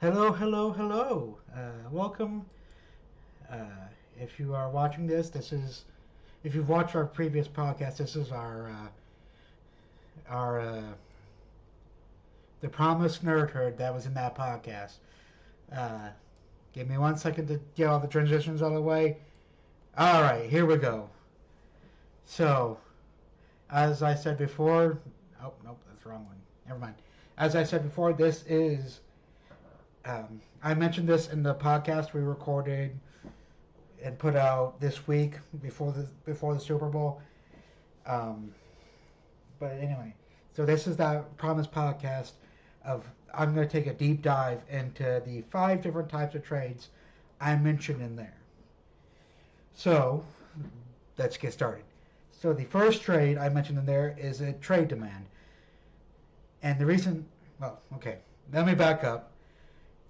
Hello, hello, hello. Welcome. If you are watching if you've watched our previous podcast, this is our the promised NerdHerd that was in that podcast. Uh, Give me 1 second to get all the transitions out of the way. All right, here we go. So, as I said before, oh nope, that's the wrong one. Never mind. As I said before, this is. I mentioned this in the podcast we recorded and put out this week before the Super Bowl. Um, but anyway, so this is that promised podcast of I'm going to take a deep dive into the 5 different types of trades I mentioned in there. So let's get started. So the first trade I mentioned in there is a trade demand, and the reason, well, okay, let me back up.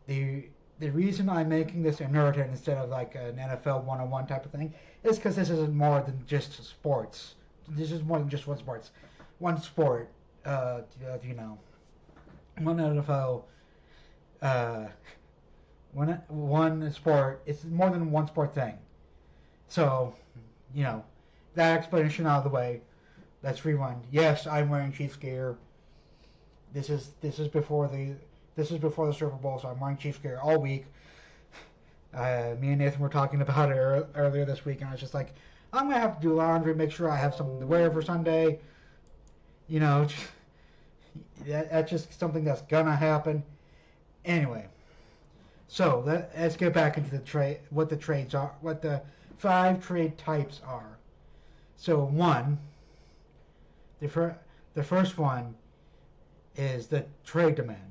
The reason I'm making this a nerd head instead of like an NFL 101 type of thing is because this isn't more than just sports. This is more than just one sport. You know, one NFL, uh, one sport. It's more than one sport thing. So, you know, that explanation out of the way. Let's rewind. Yes, I'm wearing Chiefs gear. This is before the Super Bowl, so I'm wearing Chiefs gear all week. Me and Nathan were talking about it earlier this week, and I was just like, I'm gonna have to do laundry, make sure I have something to wear for Sunday. You know, that's just something that's gonna happen. Anyway, so let's get back into the trade. What the trades are, what the 5 trade types are. So the first one is the trade demand.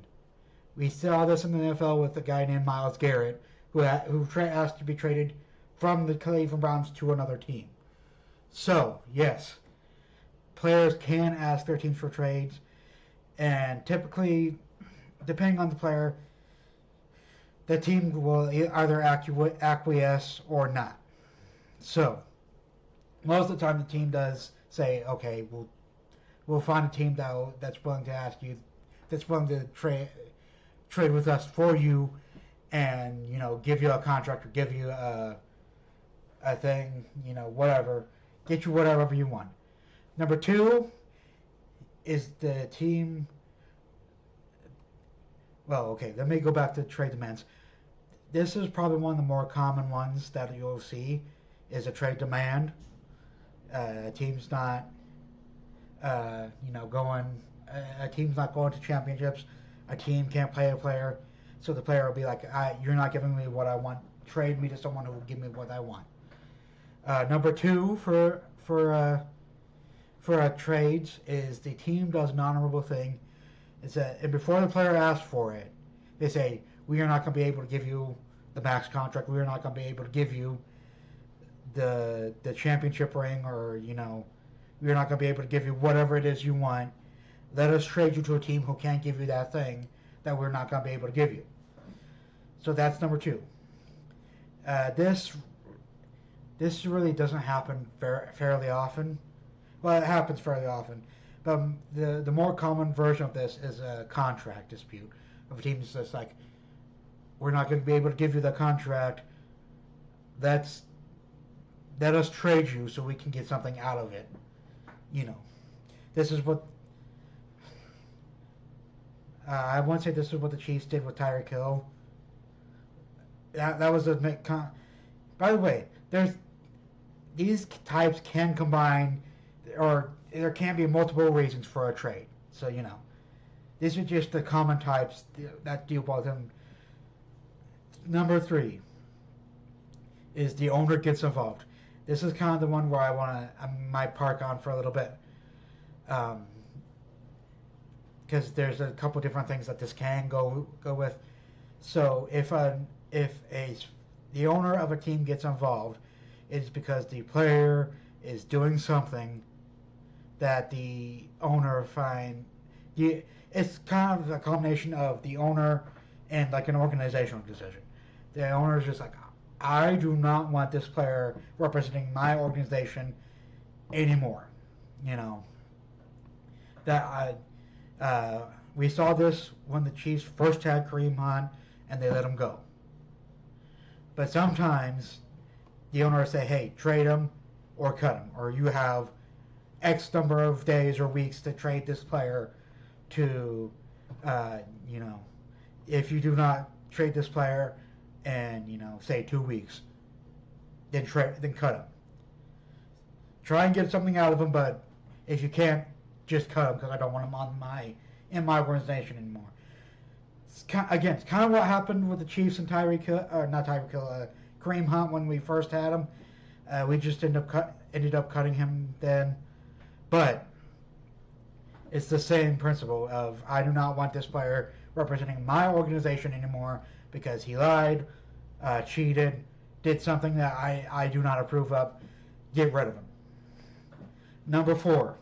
We saw this in the NFL with a guy named Myles Garrett, who asked to be traded from the Cleveland Browns to another team. So, yes, players can ask their teams for trades, and typically, depending on the player, the team will either acquiesce or not. So, most of the time, the team does say, "Okay, we'll find a team that's willing to that's willing to trade with us for you, and give you a contract or give you a thing, whatever, get you whatever you want." Number two is the team. Well, okay, let me go back to trade demands. This is probably one of the more common ones that you'll see is a trade demand. A team's not, going. A team's not going to championships. A team can't play a player, so the player will be like, "You're not giving me what I want. Trade me to someone who will give me what I want." Number two for trades is the team does an honorable thing. It's that, and before the player asks for it, they say, "We are not going to be able to give you the max contract. We are not going to be able to give you the championship ring, or we are not going to be able to give you whatever it is you want. Let us trade you to a team who can't give you that thing that we're not going to be able to give you." So that's number two. This really doesn't happen fairly often. Well, it happens fairly often, but the more common version of this is a contract dispute of teams that's like, "We're not going to be able to give you the contract. Let us trade you so we can get something out of it." This is what I want to say. This is what the Chiefs did with Tyreek Hill. That was a. By the way, these types can combine, or there can be multiple reasons for a trade. So these are just the common types that deal with them. Number three is the owner gets involved. This is kind of the one where I might park on for a little bit, because there's a couple different things that this can go with. So if the owner of a team gets involved, it's because the player is doing something that the owner it's kind of a combination of the owner and like an organizational decision. The owner is just like, "I do not want this player representing my organization anymore." That we saw this when the Chiefs first had Kareem Hunt and they let him go. But sometimes the owner say, hey, trade him or cut him, or you have X number of days or weeks to trade this player to, you know, if you do not trade this player in, you know, say 2 weeks, then cut him. Try and get something out of him, but if you can't, just cut him because I don't want him in my organization anymore. It's kind of what happened with the Chiefs and Kareem Hunt when we first had him. We just ended up cutting him then, but it's the same principle of I do not want this player representing my organization anymore because he lied, cheated, did something that I do not approve of. Get rid of him. Number 4.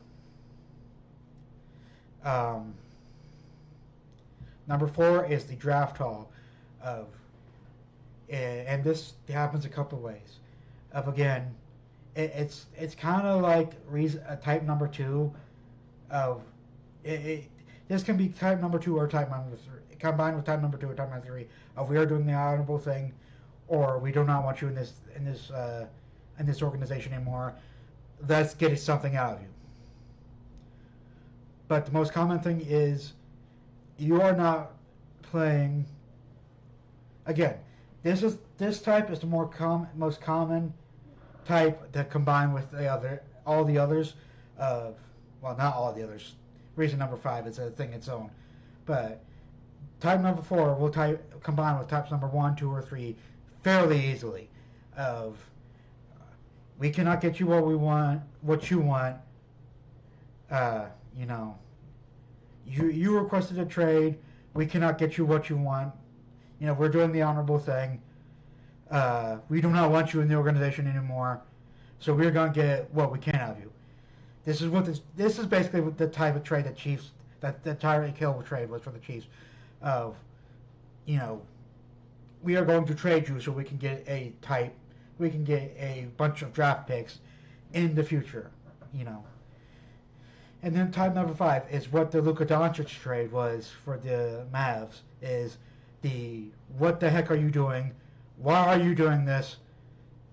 Number 4 is the draft haul of, and this happens a couple of ways. Of again, it's kind of like type number 2 of this can be type number 2 or type number 3 combined with type number 2 or type number 3 of we are doing the honorable thing, or we do not want you in this organization anymore. Let's get something out of you. But the most common thing is you are not playing. Again, this type is the most common type that combined with all the others of, well, not all the others. Reason number 5 is a thing its own, but type number 4 will combine with types number 1, 2, or 3 fairly easily. Of we cannot get you what you want. You know, you requested a trade. We cannot get you what you want. You know, we're doing the honorable thing. We do not want you in the organization anymore. So we're going to get what we can out of you. This is basically the type of trade that the Tyreek Hill trade was for the Chiefs. Of, you know, we are going to trade you so we can get a bunch of draft picks in the future, you know. And then type number 5 is what the Luka Doncic trade was for the Mavs. Is the what the heck are you doing? Why are you doing this?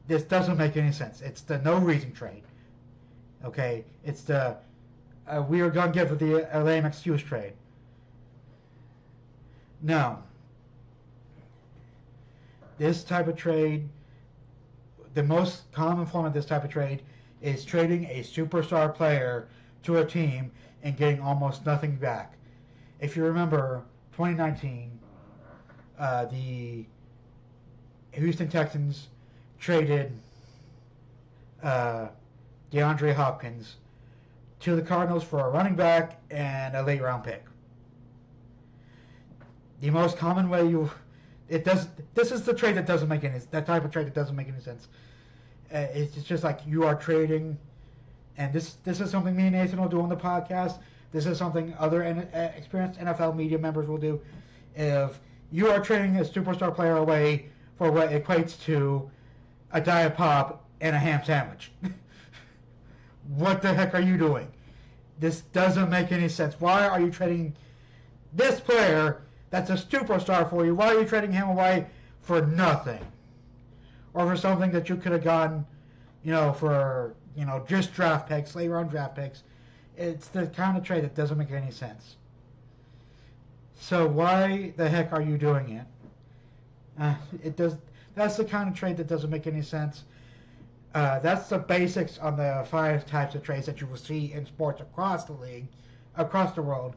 This doesn't make any sense. It's the no reason trade. Okay, it's the we are going to give the lame excuse trade. Now, this type of trade, the most common form of this type of trade is trading a superstar player to a team and getting almost nothing back. If you remember, 2019, the Houston Texans traded DeAndre Hopkins to the Cardinals for a running back and a late round pick. The most common way this is the trade that doesn't make that type of trade that doesn't make any sense. It's just like you are trading, and this is something me and Nathan will do on the podcast. This is something other experienced NFL media members will do. If you are trading a superstar player away for what equates to a diet pop and a ham sandwich. What the heck are you doing? This doesn't make any sense. Why are you trading this player that's a superstar for you? Why are you trading him away for nothing? Or for something that you could have gotten, you know, for, you know, just draft picks, late round draft picks. It's the kind of trade that doesn't make any sense. So why the heck are you doing it? It does. That's the kind of trade that doesn't make any sense. That's the basics on the 5 types of trades that you will see in sports across the league, across the world.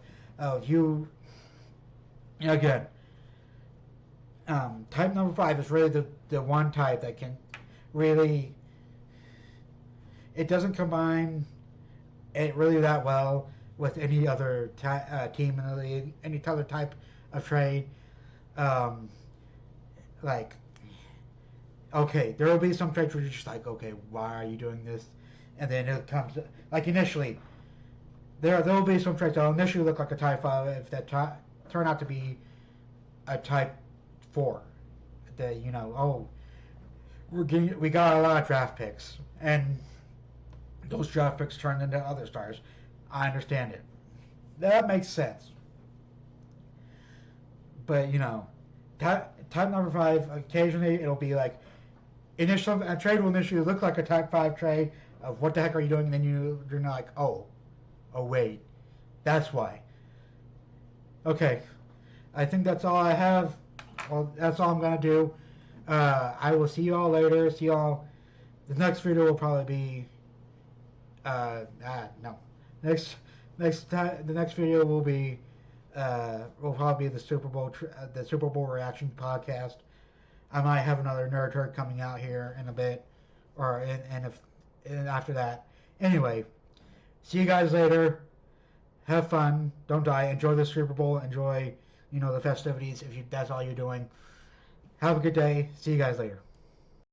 Again, type number 5 is really the one type that can really, it doesn't combine it really that well with any other team in the league, any other type of trade. Like, okay, there will be some trades where you're just like, okay, why are you doing this? And then it comes, like initially, there will be some trades that will initially look like a type 5 if that turn out to be a type 4. That, you know, we got a lot of draft picks, and those draft picks turned into other stars. I understand it. That makes sense. But, you know, Top number 5. Occasionally, it'll be like a trade will initially look like a top 5 trade of what the heck are you doing, and then you're not like, oh wait, that's why. Okay, I think that's all I have. Well, that's all I'm gonna do. I will see you all later. See y'all. The next video will probably be. No. Next time, the next video will probably be the Super Bowl reaction podcast. I might have another NerdHerd coming out here in a bit, and after that. Anyway, see you guys later. Have fun. Don't die. Enjoy the Super Bowl. Enjoy, the festivities if that's all you're doing. Have a good day. See you guys later.